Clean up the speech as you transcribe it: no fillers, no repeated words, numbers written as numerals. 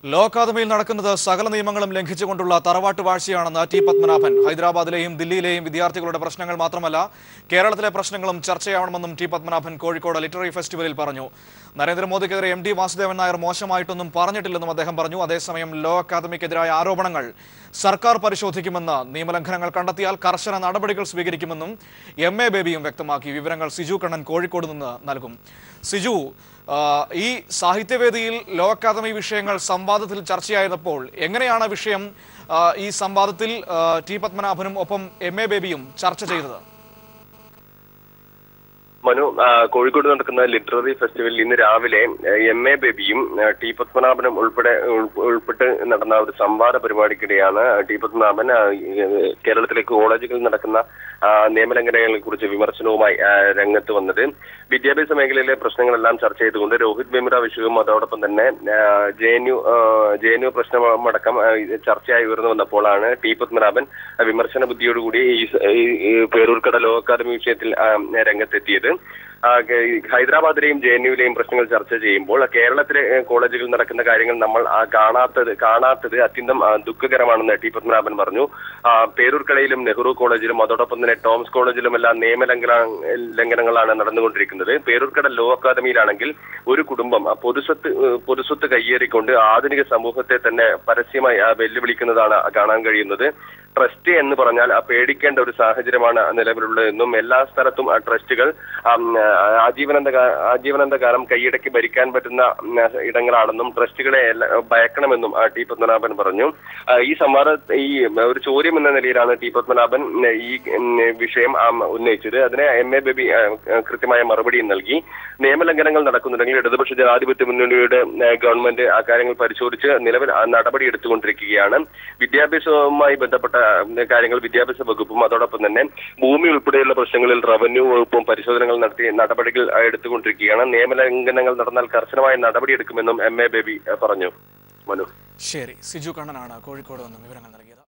Law അക്കാദമിയിൽ നടക്കുന്നത് സകല നിയമങ്ങളും ലംഘിച്ചുകൊണ്ടുള്ള തറവാട്ട് വാഴ്ചയാണെന്ന് ടി പത്മനാഭൻ. ഹൈദരാബാദിലെയും ദില്ലിയിലെയും വിദ്യാർത്ഥികളുടെ പ്രശ്നങ്ങൾ മാത്രമല്ല കേരളത്തിലെ പ്രശ്നങ്ങളും ചർച്ചയാവണമെന്നും ടി പത്മനാഭൻ കോഴിക്കോട് ലിറ്റററി ഫെസ്റ്റിവലിൽ പറഞ്ഞു. നരേന്ദ്രമോദിക്കെതിരെ എം.ടി. വാസുദേവൻ നായർ മോശമായിട്ടൊന്നും പറഞ്ഞിട്ടില്ലെന്നും അദ്ദേഹം പറഞ്ഞു. അതേസമയം ലോ അക്കാദമിക്കെതിരായ ആരോപണങ്ങൾ സർക്കാർ പരിശോധിക്കുമെന്ന്, നിയമലംഘനങ്ങൾ കണ്ടെത്തിയാൽ കർശന നടപടികൾ സ്വീകരിക്കുമെന്നും എം.എ. ബേബിയും വ്യക്തമാക്കി. വിവരങ്ങൾ സിജു കണ്ണൻ കോഴിക്കോട് നിന്ന് നൽകും. സിജു, ഈ സാഹിത്യവേദിയിൽ ലോ അക്കാദമി വിഷയങ്ങൾ സംവാദത്തിൽ ചർച്ചയായപ്പോൾ എങ്ങനെയാണ് വിഷയം ഈ സംവാദത്തിൽ ടി പത്മനാഭനും ഒപ്പം എം.എ. ബേബിയും ചർച്ച ചെയ്തത്? മനു, കോഴിക്കോട് നടക്കുന്ന ലിറ്റററി ഫെസ്റ്റിവലിൽ ഇന്ന് രാവിലെ എം.എ. ബേബിയും ടി പത്മനാഭനും ഉൾപ്പെട്ട് നടന്ന ഒരു സംവാദ പരിപാടിക്കിടെയാണ് ടി പത്മനാഭൻ കേരളത്തിലെ കോളേജുകളിൽ നടക്കുന്ന നിയമലംഘനങ്ങളെ കുറിച്ച് വിമർശനവുമായി രംഗത്ത് വന്നത്. വിദ്യാഭ്യാസ മേഖലയിലെ പ്രശ്നങ്ങളെല്ലാം ചർച്ച ചെയ്തുകൊണ്ട് രോഹിത് വെമുറ വിഷയവും അതോടൊപ്പം തന്നെ ജെ.എൻ.യു പ്രശ്നമടക്കം ചർച്ചയായി ഉയർന്നു വന്നപ്പോഴാണ് ടി പത്മനാഭൻ വിമർശന ബുദ്ധിയോടുകൂടി ഈ പേരൂർക്കട ലോ അക്കാദമി വിഷയത്തിൽ രംഗത്തെത്തിയത്. ഹൈദരാബാദിലെയും ജെ.എൻ.യുവിലെയും പ്രശ്നങ്ങൾ ചർച്ച ചെയ്യുമ്പോൾ കേരളത്തിലെ കോളേജുകളിൽ നടക്കുന്ന കാര്യങ്ങൾ നമ്മൾ കാണാത്തത് അത്യന്തം ദുഃഖകരമാണെന്ന് ടി പത്മനാഭൻ പറഞ്ഞു. പേരൂർക്കടയിലും നെഹ്റു കോളേജിലും അതോടൊപ്പം തന്നെ ടോംസ് കോളേജിലും എല്ലാം നിയമലംഘനങ്ങളാണ് നടന്നുകൊണ്ടിരിക്കുന്നത്. പേരൂർക്കട ലോ അക്കാദമിയിലാണെങ്കിൽ ഒരു കുടുംബം പൊതുസ്വത്ത് കയ്യേറിക്കൊണ്ട് ആധുനിക സമൂഹത്തെ തന്നെ പരസ്യമായി വെല്ലുവിളിക്കുന്നതാണ് കാണാൻ കഴിയുന്നത്. ട്രസ്റ്റ് എന്ന് പറഞ്ഞാൽ പേടിക്കേണ്ട ഒരു സാഹചര്യമാണ് നിലവിലുള്ളതെന്നും എല്ലാ സ്ഥലത്തും ട്രസ്റ്റുകൾ ആജീവനാന്തകാലം കൈയടക്കി ഭരിക്കാൻ പറ്റുന്ന ഇടങ്ങളാണെന്നും ട്രസ്റ്റുകളെ ഭയക്കണമെന്നും ടി പത്മനാഭൻ പറഞ്ഞു. ഈ ഒരു ചോദ്യം എന്ന നിലയിലാണ് ടി പത്മനാഭൻ ഈ വിഷയം ഉന്നയിച്ചത്. അതിന് എം.എ. ബേബി കൃത്യമായ മറുപടിയും നൽകി. നിയമലംഘനങ്ങൾ നടക്കുന്നുണ്ടെങ്കിൽ ഇടതുപക്ഷ ജനാധിപത്യ മുന്നണിയുടെ ഗവൺമെന്റ് ആ കാര്യങ്ങൾ പരിശോധിച്ച് നിലവിൽ നടപടി എടുത്തുകൊണ്ടിരിക്കുകയാണ്. വിദ്യാഭ്യാസവുമായി ബന്ധപ്പെട്ട കാര്യങ്ങൾ വിദ്യാഭ്യാസ വകുപ്പും അതോടൊപ്പം തന്നെ ഭൂമി ഉൾപ്പെടെയുള്ള പ്രശ്നങ്ങളിൽ റവന്യൂ വകുപ്പും പരിശോധനകൾ നടത്തി നടപടികൾ എടുത്തുകൊണ്ടിരിക്കുകയാണ്. നിയമലംഘനങ്ങൾ നടന്നാൽ കർശനമായ നടപടിയെടുക്കുമെന്നും എം.എ. ബേബി പറഞ്ഞു. മനു, ശരി. സിജു കണ്ണനാണ് കോഴിക്കോട് നിന്ന് വിവരങ്ങൾ നൽകിയത്.